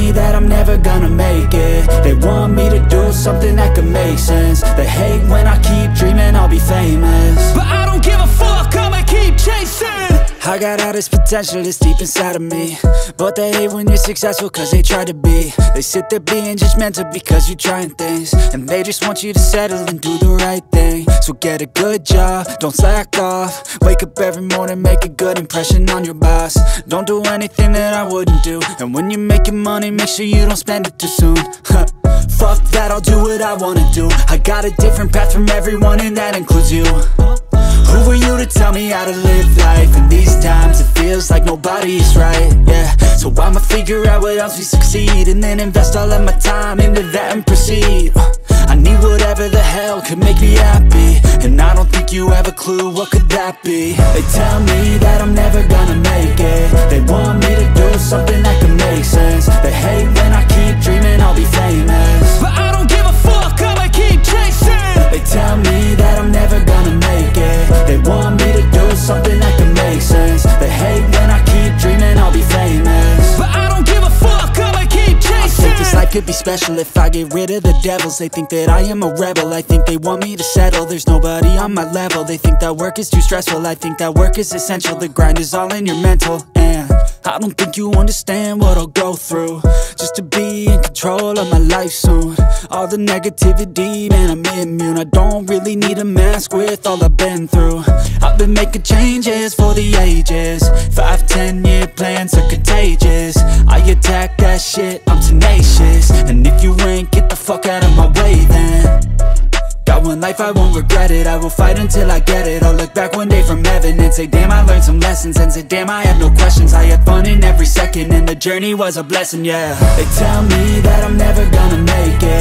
me that I'm never gonna make it. They want me to do something that could make sense. They hate when I keep dreaming I'll be famous, but I don't give a fuck, I'ma keep chasing. I got all this potential that's deep inside of me, but they hate when you're successful cause they try to be. They sit there being judgmental because you're trying things, and they just want you to settle and do the right thing. So get a good job, don't slack off. Wake up every morning, make a good impression on your boss. Don't do anything that I wouldn't do, and when you're making money, make sure you don't spend it too soon. Fuck that, I'll do what I wanna do. I got a different path from everyone, and that includes you. Who are you to tell me how to live life? In these times it feels like nobody is right, yeah. So I'ma figure out what else we succeed, and then invest all of my time into that and proceed. I need whatever the hell could make me happy, and I don't think you have a clue what could that be. They tell me that I'm never gonna make it. They want me to do something that could make sense. They hate when I keep dreaming I'll be famous, but I don't give a fuck, I'ma keep chasing. They tell me that I'm never gonna make it. They want me to do something that can make sense. They hate when I keep dreaming I'll be famous, but I don't give a fuck, I'ma keep chasing. I think this life could be special if I get rid of the devils. They think that I am a rebel, I think they want me to settle. There's nobody on my level, they think that work is too stressful. I think that work is essential, the grind is all in your mental. And I don't think you understand what I'll go through just to be in control of my life soon. All the negativity, man, I'm immune. I don't really need a mask with all I've been through. I've been making changes for the ages. 5-10 year plans are contagious. I attack that shit, I'm tenacious. And if you ain't, get the fuck out of my way then. Got one life, I won't regret it. I will fight until I get it. I'll look back one day from heaven and say, damn, I learned some lessons. And say, damn, I have no questions. I had fun in every second, and the journey was a blessing, yeah. They tell me that I'm never gonna make it.